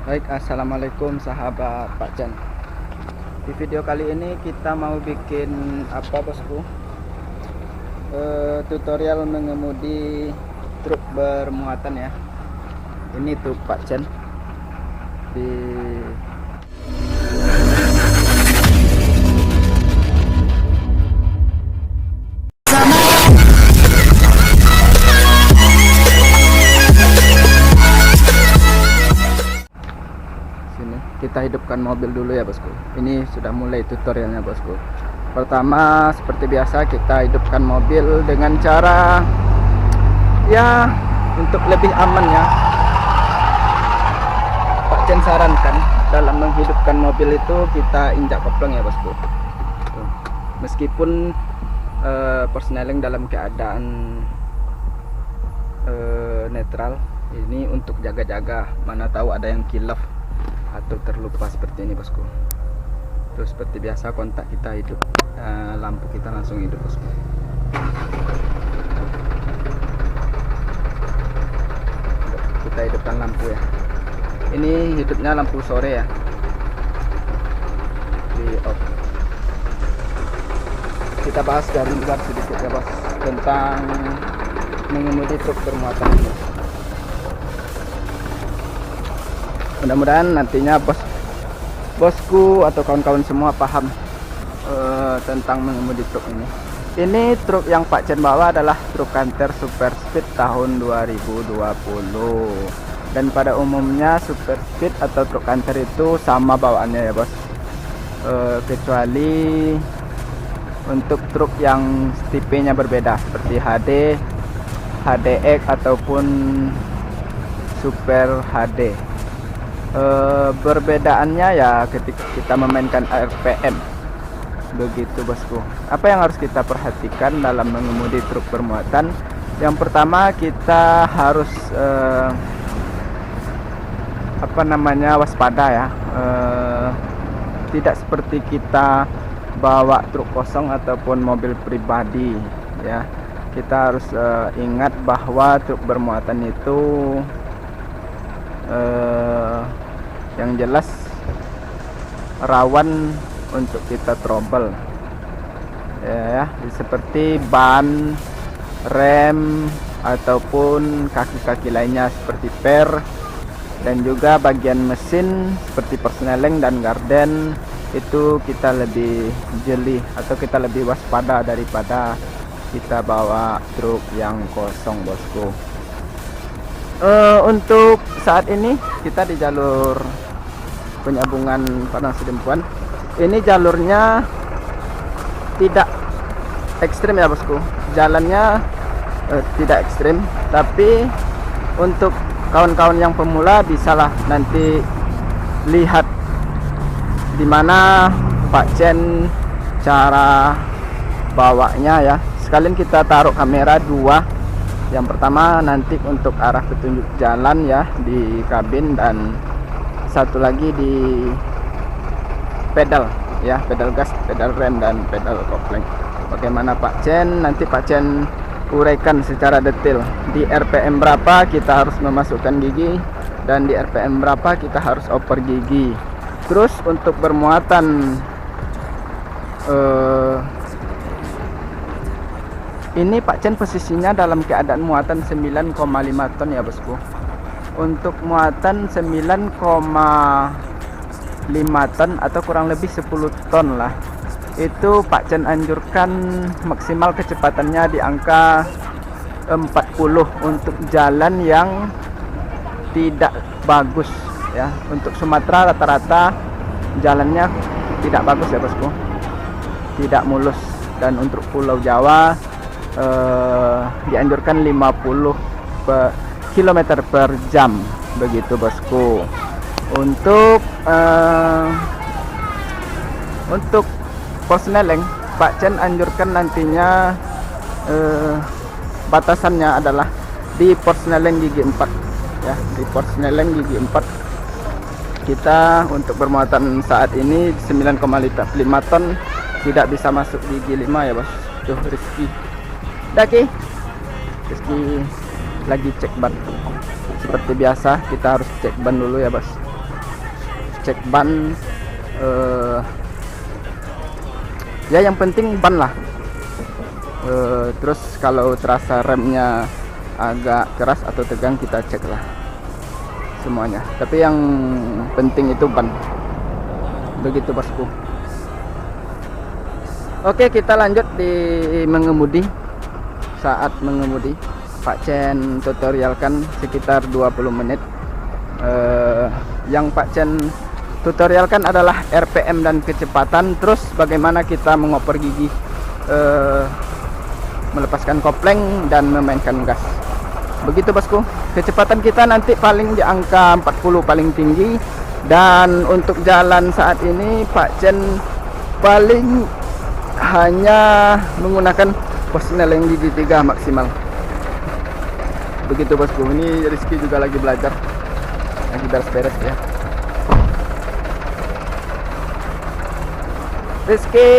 Baik, assalamualaikum sahabat Pak Chan. Di video kali ini kita mau bikin apa bosku? Tutorial mengemudi truk bermuatan ya. Ini truk Pak Chan di sini. Kita hidupkan mobil dulu ya bosku. Ini sudah mulai tutorialnya bosku. Pertama, seperti biasa kita hidupkan mobil dengan cara ya untuk lebih aman ya. Pak Chen sarankan dalam menghidupkan mobil itu kita injak kopling ya bosku. Tuh. Meskipun persneling dalam keadaan netral, ini untuk jaga-jaga, mana tahu ada yang kilaf atau terlupa seperti ini bosku. Terus seperti biasa kontak kita hidup, lampu kita langsung hidup bosku. Kita hidupkan lampu ya. Ini hidupnya lampu sore ya, di off. Kita bahas dari luar sedikit ya bos, tentang mengemudi truk bermuatan ini. Mudah-mudahan nantinya bosku atau kawan-kawan semua paham tentang mengemudi truk ini. Ini truk yang Pak Chen bawa adalah truk kanter super speed tahun 2020. Dan pada umumnya super speed atau truk kanter itu sama bawaannya ya bos. Kecuali untuk truk yang tipenya berbeda seperti HD, HDX ataupun Super HD. Perbedaannya ya ketika kita memainkan RPM, begitu bosku. Apa yang harus kita perhatikan dalam mengemudi truk bermuatan? Yang pertama kita harus waspada ya. Tidak seperti kita bawa truk kosong ataupun mobil pribadi ya. Kita harus ingat bahwa truk bermuatan itu yang jelas rawan untuk kita trouble ya, seperti ban, rem ataupun kaki-kaki lainnya seperti per, dan juga bagian mesin seperti persneling dan garden. Itu kita lebih jeli atau kita lebih waspada daripada kita bawa truk yang kosong bosku. Untuk saat ini kita di jalur penyambungan Padang Sidempuan. Ini jalurnya tidak ekstrim ya bosku. Jalannya tidak ekstrim, tapi untuk kawan-kawan yang pemula bisalah nanti lihat di mana Pak Chen cara bawanya ya. Sekalian kita taruh kamera dua. Yang pertama nanti untuk arah petunjuk jalan ya di kabin, dan satu lagi di pedal ya, pedal gas, pedal rem, dan pedal kopling. Bagaimana Pak Chen, nanti Pak Chen uraikan secara detail di RPM berapa kita harus memasukkan gigi, dan di RPM berapa kita harus oper gigi. Terus untuk bermuatan ini Pak Chen posisinya dalam keadaan muatan 9,5 ton ya bosku. Untuk muatan 9,5 ton atau kurang lebih 10 ton lah, itu Pak Chen anjurkan maksimal kecepatannya di angka 40 untuk jalan yang tidak bagus ya. Untuk Sumatera rata-rata jalannya tidak bagus ya bosku, tidak mulus. Dan untuk Pulau Jawa dianjurkan 50 km per jam begitu bosku. Untuk persneling Pak Chen anjurkan nantinya batasannya adalah di persneling gigi 4 ya, di persneling gigi 4. Kita untuk bermuatan saat ini 9,5 ton, tidak bisa masuk gigi 5 ya bos. Tuh Rizky lagi cek ban. Seperti biasa kita harus cek ban dulu ya bos. cek ban, ya yang penting ban lah. Terus kalau terasa remnya agak keras atau tegang, kita cek lah semuanya, tapi yang penting itu ban. Begitu bosku. Oke, kita lanjut di mengemudi. Saat mengemudi, Pak Chen tutorialkan sekitar 20 menit. Yang Pak Chen tutorialkan adalah RPM dan kecepatan, terus bagaimana kita mengoper gigi, melepaskan kopling dan memainkan gas. Begitu bosku. Kecepatan kita nanti paling di angka 40 paling tinggi, dan untuk jalan saat ini Pak Chen paling hanya menggunakan posneleng gigi 3 maksimal. Begitu bosku. Ini Rizky juga lagi belajar, lagi beres-beres ya. Rizky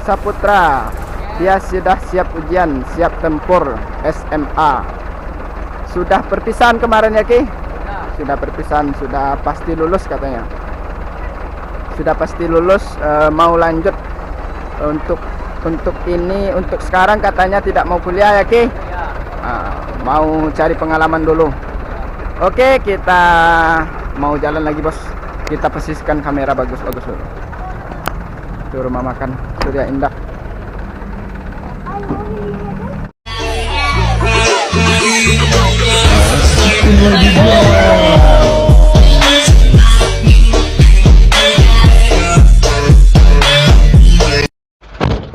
Saputra, dia sudah siap ujian, siap tempur SMA. Sudah perpisahan kemarin ya Ki? Sudah perpisahan, sudah pasti lulus katanya. Sudah pasti lulus, mau lanjut untuk ini, untuk sekarang katanya tidak mau kuliah ya Ki? Mau cari pengalaman dulu. Oke, kita mau jalan lagi bos. Kita posisikan kamera bagus-bagus dulu. Itu rumah makan Surya Indah.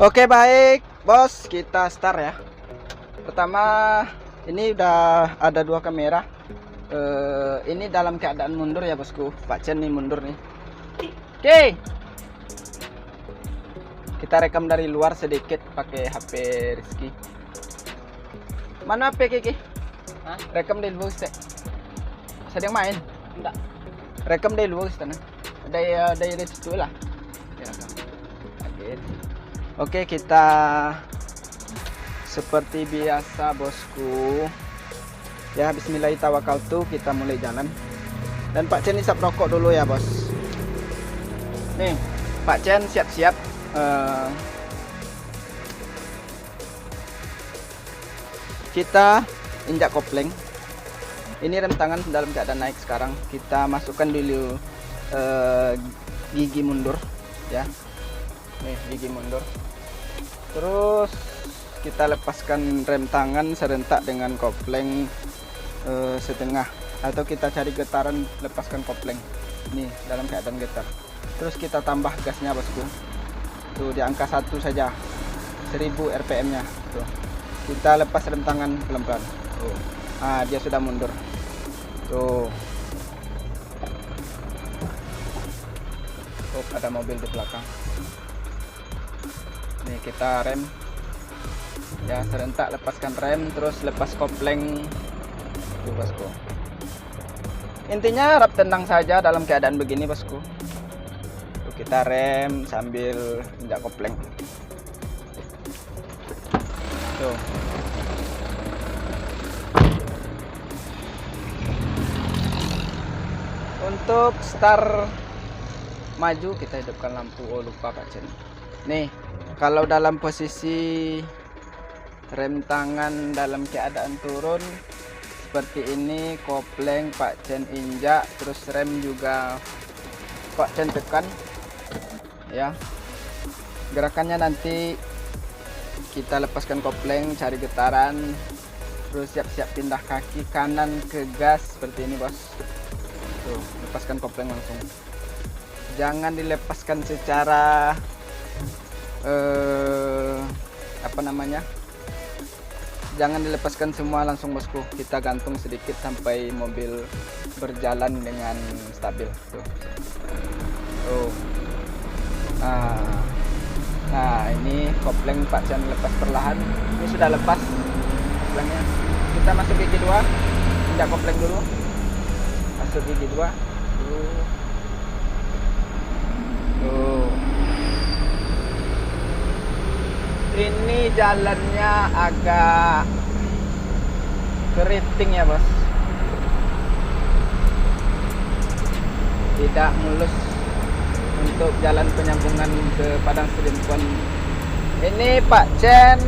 Oke baik bos, kita start ya. Pertama, ini udah ada 2 kamera. Ini dalam keadaan mundur ya bosku. Pak Chen nih mundur nih. Oke, kita rekam dari luar sedikit pakai HP Rizky. Mana HP Kiki? Rekam dari luar sih. Sedang main? Enggak. Rekam dari luar sana. Dari situ lah. Oke, kita seperti biasa bosku. Ya, bismillahirrahmanirrahim, kita mulai jalan. Dan Pak Chen isap rokok dulu ya bos. Nih, Pak Chen siap-siap. Kita injak kopling. Ini rem tangan dalam keadaan naik sekarang. Kita masukkan dulu gigi mundur ya. Nih, gigi mundur. Terus kita lepaskan rem tangan serentak dengan kopling setengah, atau kita cari getaran, lepaskan kopling. Ini dalam keadaan getar. Terus kita tambah gasnya bosku. Tuh di angka 1 saja, 1000 RPM nya. Tuh. Kita lepas rem tangan pelan-pelan. Tuh. Dia sudah mundur. Tuh. Oh, ada mobil di belakang. Nih kita rem. Ya, serentak lepaskan rem, terus lepas kopling. Tuh bosku. Intinya harap tenang saja dalam keadaan begini bosku. Tuh, kita rem sambil injak kopling. Tuh. Untuk start maju kita hidupkan lampu. Oh, lupa Pak Chen. Nih, kalau dalam posisi rem tangan dalam keadaan turun seperti ini, kopling Pak Chen injak, terus rem juga Pak Chen tekan ya. Gerakannya nanti kita lepaskan kopling, cari getaran, terus siap-siap pindah kaki kanan ke gas seperti ini bos. Tuh, lepaskan kopling langsung. Jangan dilepaskan secara apa namanya, jangan dilepaskan semua langsung bosku. Kita gantung sedikit sampai mobil berjalan dengan stabil. Tuh. Tuh. Nah, ini kopling Pak Chen lepas perlahan. Ini sudah lepas koplingnya. Kita masuk gigi 2, injak kopling dulu. Masuk gigi 2. Tuh. Ini jalannya agak keriting ya bos. tidak mulus untuk jalan penyambungan ke Padang Sidempuan. Ini Pak Chen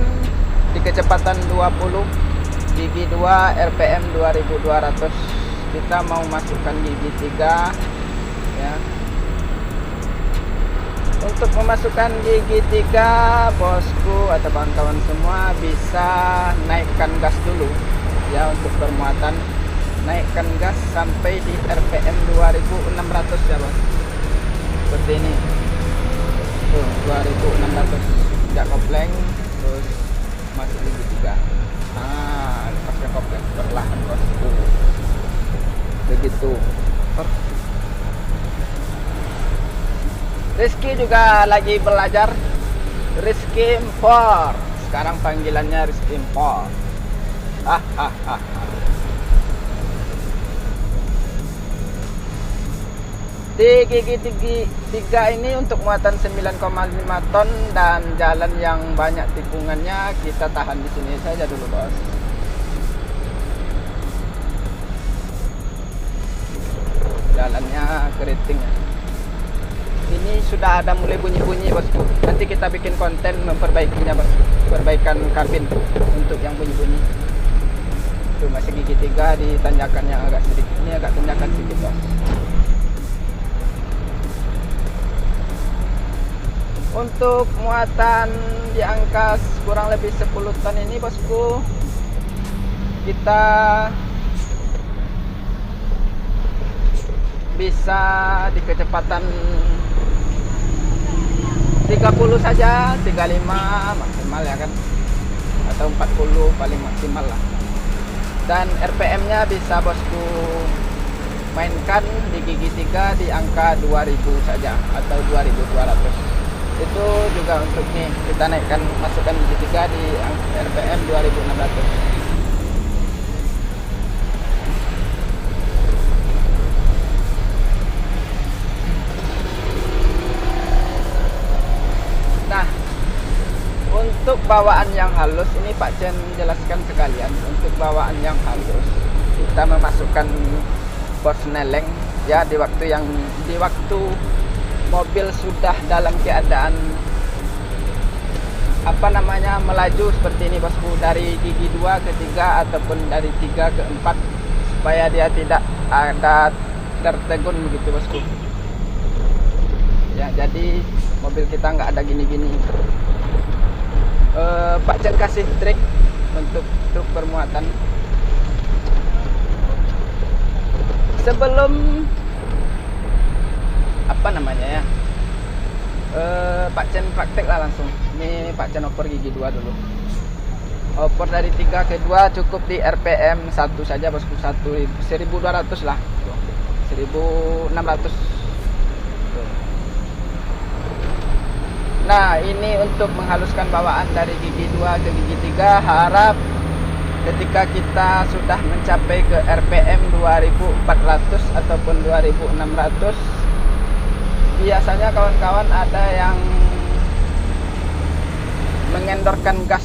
di kecepatan 20, gigi 2, RPM 2200. Kita mau masukkan gigi 3 ya. Untuk memasukkan gigi 3, bosku atau kawan-kawan semua bisa naikkan gas dulu ya. Untuk permuatan naikkan gas sampai di RPM 2600 ya bos, seperti ini tuh, 2600. Tidak kopling, terus masuk gigi 3. Lepaskan kopling perlahan bosku, begitu. Rizky juga lagi belajar, Rizky Impor. Sekarang panggilannya Rizky Impor. Di gigi 3 ini untuk muatan 9,5 ton dan jalan yang banyak tikungannya, kita tahan di sini saja dulu bos. Jalannya keriting. Ini sudah ada mulai bunyi-bunyi bosku. Nanti kita bikin konten memperbaikinya bos. Perbaikan kabin untuk yang bunyi-bunyi. Itu masih gigi 3 di tanjakan yang agak sedikit. Ini agak tanjakan sedikit bos. Untuk muatan di angka kurang lebih 10 ton ini bosku, kita bisa di kecepatan 30 saja, 35 maksimal ya kan, atau 40 paling maksimal lah. Dan RPM-nya bisa bosku mainkan di gigi 3 di angka 2000 saja atau 2200. Itu juga untuk nih, kita naikkan, masukkan gigi 3 di RPM 2600. Nah, untuk bawaan yang halus ini Pak Chen jelaskan sekalian. Untuk bawaan yang halus, kita memasukkan persneleng ya di waktu mobil sudah dalam keadaan melaju seperti ini bosku, dari gigi 2 ke 3 ataupun dari 3 ke 4, supaya dia tidak ada tertegun begitu bosku ya. Jadi mobil kita nggak ada gini-gini. Pak Chen kasih trik untuk truk permuatan. Sebelum Pak Chen praktek lah langsung. Ini Pak Chen oper gigi 2 dulu. Oper dari 3 ke 2 cukup di RPM 1 saja bosku, 1200 lah, 1600. Nah, ini untuk menghaluskan bawaan dari gigi 2 ke gigi 3. Harap ketika kita sudah mencapai ke RPM 2400 ataupun 2600, biasanya kawan-kawan ada yang mengendorkan gas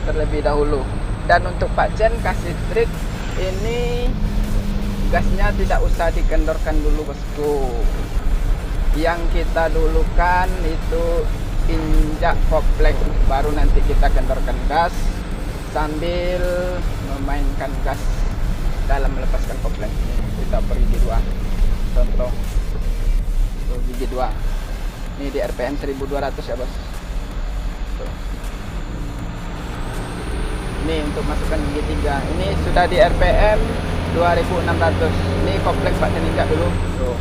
terlebih dahulu. Dan untuk Pak Chen kasih trik, ini gasnya tidak usah dikendorkan dulu bosku. Yang kita dulukan itu injak kopling, baru nanti kita kendorkan gas sambil memainkan gas dalam melepaskan kopling. Kita pergi gigi 2, contoh gigi 2 ini di RPM 1200 ya bos. Ini untuk masukkan gigi 3, ini sudah di RPM 2600. Ini kopling Pak Chen injak dulu tuh.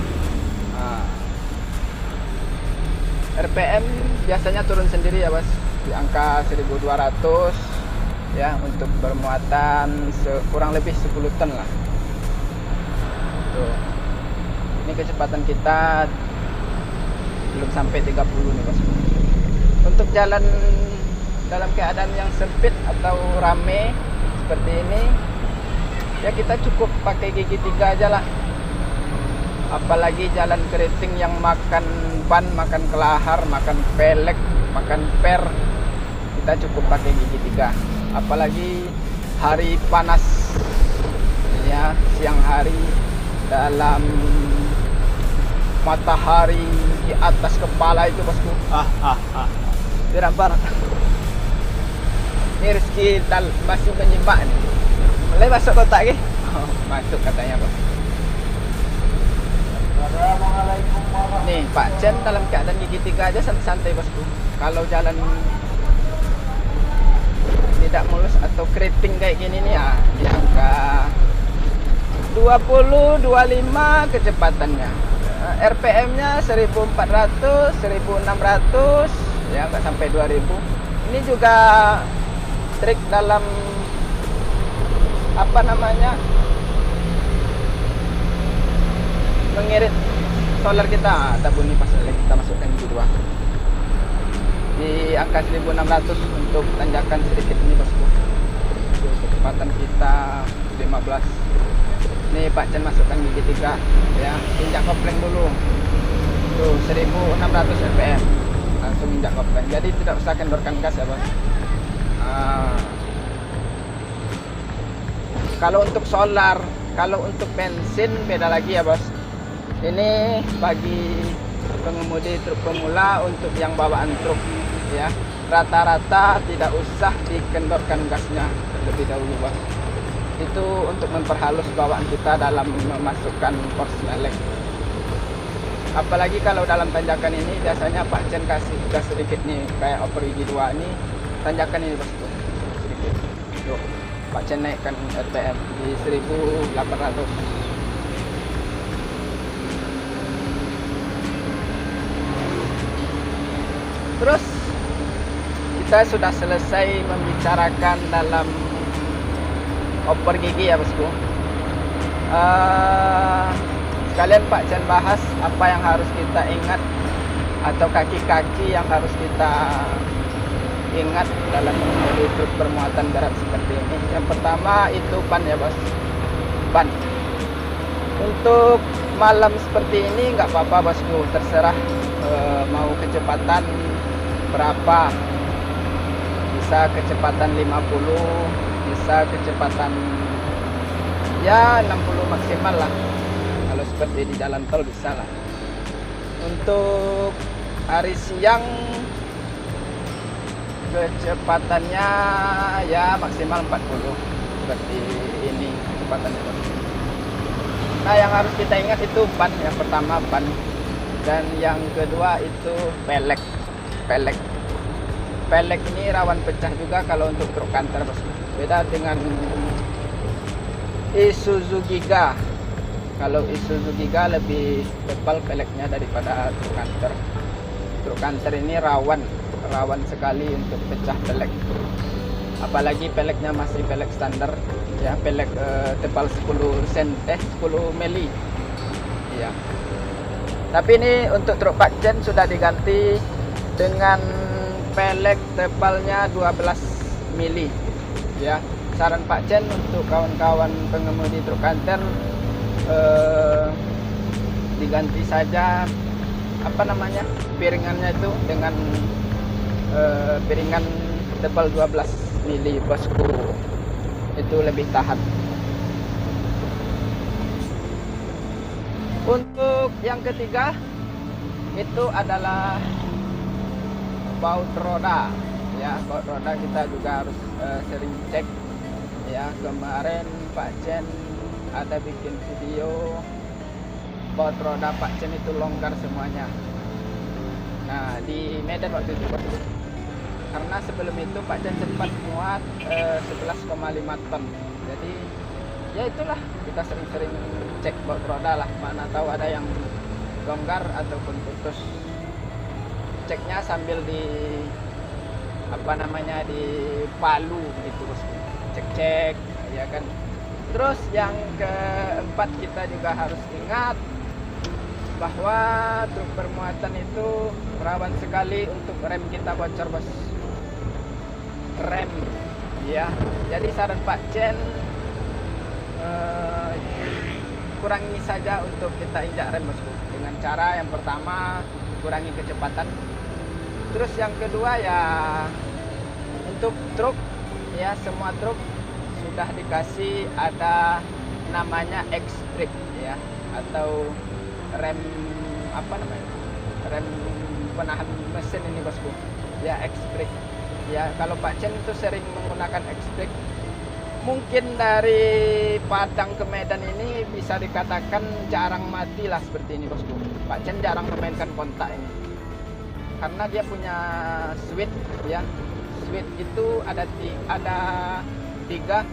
RPM biasanya turun sendiri ya bos, di angka 1200 ya, untuk bermuatan kurang lebih 10 ton lah tuh. Ini kecepatan kita belum sampai 30 nih bos. Untuk jalan dalam keadaan yang sempit atau rame seperti ini ya, kita cukup pakai gigi 3 aja lah. Apalagi jalan keriting yang makan ban, makan kelahar, makan pelek, makan per, kita cukup pakai gigi 3. Apalagi hari panas ya, siang hari dalam matahari di atas kepala itu bosku. Tidak parah. Ini Rizky masih menyimak nih. Mulai masuk kotak ke? Oh, masuk katanya bos. Assalamualaikum warahmatullahi Nih Pak Chen dalam keadaan gigi 3 aja santai-santai bosku. Kalau jalan tidak mulus atau keriting kayak gini nih ya, di angka 20-25 kecepatannya. RPM-nya 1400, 1600, ya nggak sampai 2000. Ini juga trik dalam apa namanya, mengirit solar kita. Ada bunyi pas kita masukkan di dua di angka 1600 untuk tanjakan sedikit ini bosku. Kecepatan kita 15. Ini Pak Chen masukkan gigi 3 ya, injak kopling dulu tuh 1600 rpm, langsung injak kopling, jadi tidak usah kendorkan gas ya bos. Kalau untuk solar, kalau untuk bensin beda lagi ya bos. Ini bagi pengemudi truk pemula, untuk yang bawaan truk ya, rata-rata tidak usah dikendorkan gasnya terlebih dahulu bos. Itu untuk memperhalus bawaan kita dalam memasukkan korsleting. Apalagi kalau dalam tanjakan ini biasanya Pak Chen kasih gas sedikit nih, kayak Opel Gigi 2 ini tanjakan ini bosku sedikit. Tuh, Pak Chen naikkan RPM di 1800. Terus kita sudah selesai membicarakan dalam oper gigi ya bosku. Sekalian Pak Chen bahas apa yang harus kita ingat, atau kaki-kaki yang harus kita ingat dalam mengemudi truk bermuatan berat seperti ini. Yang pertama itu ban ya bos, ban. Untuk malam seperti ini nggak apa-apa bosku, terserah mau kecepatan berapa, bisa kecepatan 50, bisa kecepatan ya 60 maksimal lah. Kalau seperti di jalan tol bisa lah. Untuk hari siang kecepatannya ya maksimal 40 seperti ini kecepatannya. Nah yang harus kita ingat itu ban, yang pertama ban, dan yang kedua itu pelek. Pelek ini rawan pecah juga kalau untuk truk kantor bos. Beda dengan Isuzu Giga. Kalau Isuzu Giga lebih tebal peleknya daripada truk kantor. Truk kantor ini rawan sekali untuk pecah pelek. Apalagi peleknya masih pelek standar ya, pelek tebal 10 mili. Ya. Tapi ini untuk truk Pak Chen sudah diganti dengan pelek tebalnya 12 mili ya. Saran Pak Chen untuk kawan-kawan pengemudi truk kantor, diganti saja apa namanya, piringannya itu dengan piringan tebal 12 mili bosku, itu lebih tahan. Untuk yang ketiga itu adalah baut roda ya. Baut roda kita juga harus sering cek ya. Kemarin Pak Chen ada bikin video baut roda Pak Chen itu longgar semuanya. Nah di Medan waktu itu karena sebelum itu Pak Chen sempat muat 11,5 ton. Jadi ya itulah, kita sering-sering cek baut roda lah, mana tahu ada yang longgar ataupun putus. Ceknya sambil di apa namanya, di palu gitu bosku, cek ya kan. Terus yang keempat kita juga harus ingat bahwa truk bermuatan itu rawan sekali untuk rem kita bocor bos. Rem ya, jadi saran Pak Chen kurangi saja untuk kita injak rem bosku, dengan cara yang pertama kurangi kecepatan. Terus yang kedua ya untuk truk ya, semua truk sudah dikasih ada namanya X-brake ya, atau rem apa namanya, rem penahan mesin ini bosku ya, X-brake ya. Kalau Pak Chen itu sering menggunakan X-brake. Mungkin dari Padang ke Medan ini bisa dikatakan jarang mati lah seperti ini bosku. Pak Chen jarang memainkan kontak ini karena dia punya switch ya. Switch itu ada tiga.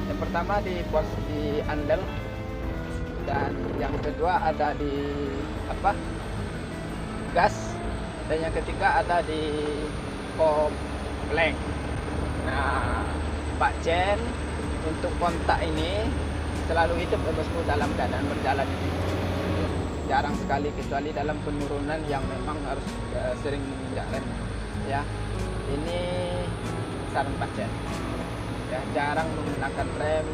Yang pertama di pos di andel, dan yang kedua ada di gas, dan yang ketiga ada di kompleng. Nah, Pak Chen untuk kontak ini selalu hidup ya bosku dalam keadaan berjalan ini. Jarang sekali, kecuali dalam penurunan yang memang harus sering menginjak rem ya. Ini saran Pak Chen ya, jarang menggunakan rem,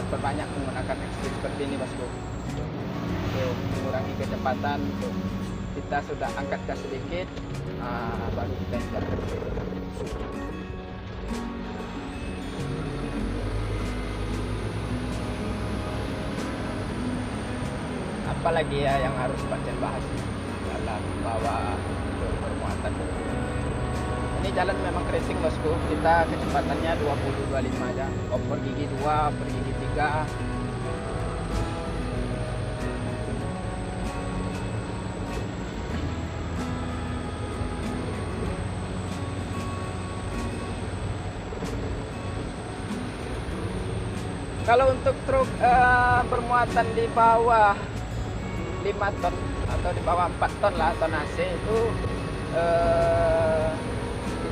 perbanyak menggunakan X-brake seperti ini bosku. Tuh, mengurangi kecepatan. Tuh, kita sudah angkat gas sedikit, baru kita injak. Apalagi ya yang harus Pak Chen bahas dalam bawa bermuatan. Ini jalan memang racing bosku, kita kecepatannya 20-25 aja, over gigi 2, per gigi 3. Kalau untuk truk bermuatan di bawah 5 ton atau di bawah 4 ton lah tonase itu,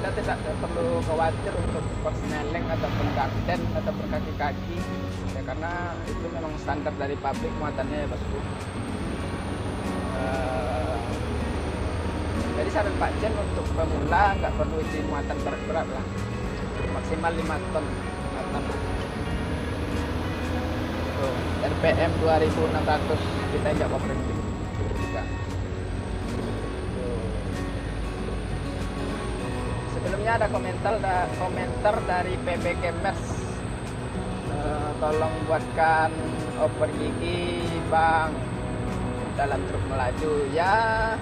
kita tidak perlu khawatir untuk persneling ataupun garden ataupun kaki-kaki ya, karena itu memang standar dari pabrik muatannya ya bosku. Jadi saran Pak Chen untuk pemula nggak perlu isi muatan berat-berat lah, maksimal 5 ton. Tuh, RPM 2600 kita injak operating. Sebelumnya ada komentar dari PB Kemers, tolong buatkan oper gigi bang dalam truk melaju ya.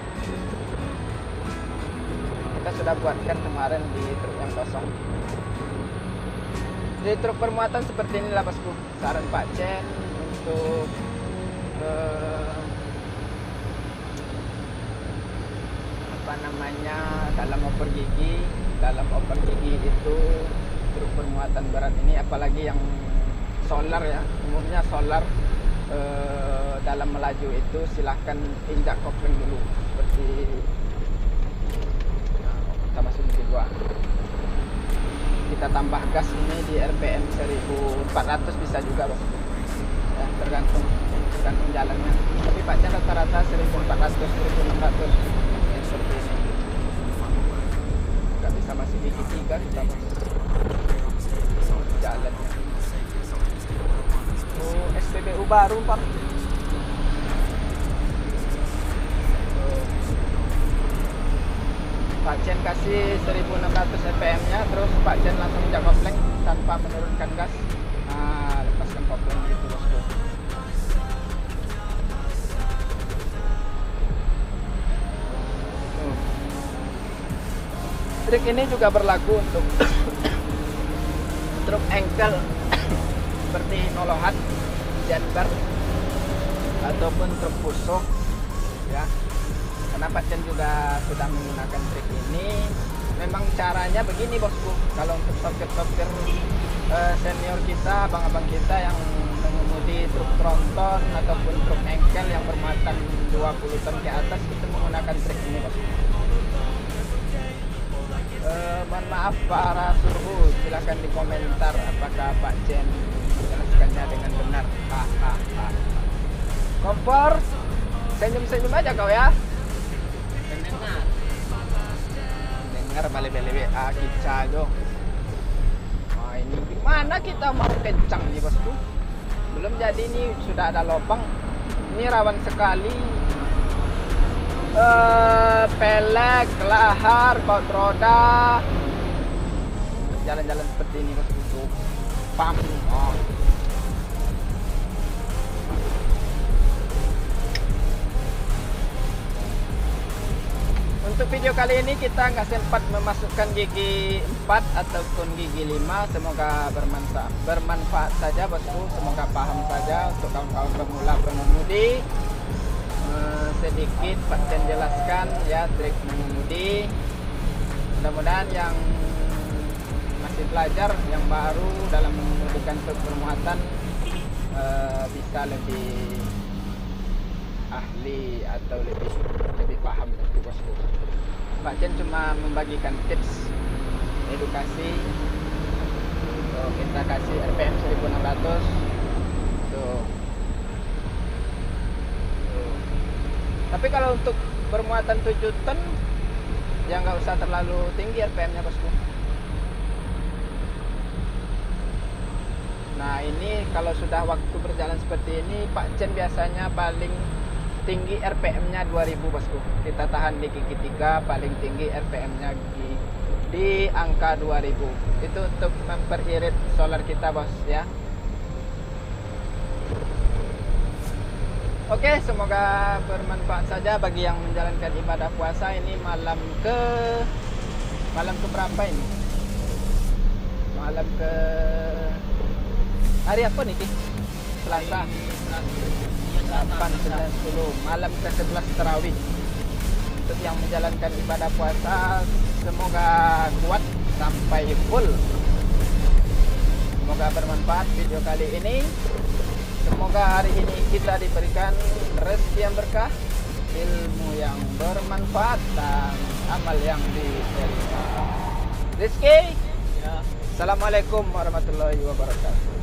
Kita sudah buatkan kemarin di truk yang kosong. Di truk bermuatan seperti inilah bosku, saran Pak Chen untuk dalam oper gigi itu truk bermuatan berat ini, apalagi yang solar ya, umumnya solar, dalam melaju itu silahkan injak kopling dulu seperti kita masuk di 2, kita tambah gas ini di RPM 1400 bisa juga bosku ya, tergantung jalannya, tapi Pak Chen rata-rata 1400 1600 seperti ini. Nggak bisa masih gigi 3 kita jalannya. Oh, SPBU baru Pak. Pak Chen kasih 1600 RPM nya, terus Pak Chen langsung injak kopling tanpa menurunkan gas. Nah, lepaskan kopling gitu bosku. Trik ini juga berlaku untuk truk engkel seperti nolohan, jetbar, ataupun truk pusok ya. Karena Pak Chen juga sudah menggunakan trik ini. Memang caranya begini bosku, kalau untuk sopir-sopir senior kita, abang-abang kita yang mengemudi truk tronton ataupun truk engkel yang bermuatan 20 ton ke atas, itu menggunakan trik ini bosku. Mohon maaf para suhu, silakan di komentar apakah Pak Chen menjelaskannya dengan benar. Kompor, senyum-senyum aja kau ya. Dengar balik-balik WA kita jo. Wah, ini gimana kita mau kencang nih bosku? Belum jadi, ini sudah ada lubang. Ini rawan sekali. Pelek, lahar, baut roda, jalan-jalan seperti ini bosku. Pam. Oh. video kali ini kita nggak sempat memasukkan gigi 4 ataupun gigi 5. Semoga bermanfaat saja bosku. Semoga paham saja untuk kawan-kawan pemula pengemudi. Sedikit Pak Chen jelaskan ya trik mengemudi. Mudah-mudahan yang masih belajar, yang baru dalam mengemudikan bermuatan bisa lebih ahli atau lebih paham itu bosku. Pak Chen cuma membagikan tips edukasi. So, kita kasih RPM 1600. Tapi kalau untuk bermuatan 7 ton ya nggak usah terlalu tinggi RPM-nya bosku. Nah ini kalau sudah waktu berjalan seperti ini, Pak Chen biasanya paling tinggi RPM-nya 2000 bosku. Kita tahan di gigi 3, paling tinggi RPM-nya di angka 2000. Itu untuk memperirit solar kita bos ya. Oke, semoga bermanfaat saja bagi yang menjalankan ibadah puasa. Ini malam ke berapa ini? Malam ke hari apa nih? Selasa. 8, 9, 10. Malam ke 11 tarawih. Untuk yang menjalankan ibadah puasa, semoga kuat sampai full. Semoga bermanfaat video kali ini. Semoga hari ini kita diberikan rezeki yang berkah, ilmu yang bermanfaat, dan amal yang diterima. Rizki. Ya. Assalamualaikum warahmatullahi wabarakatuh.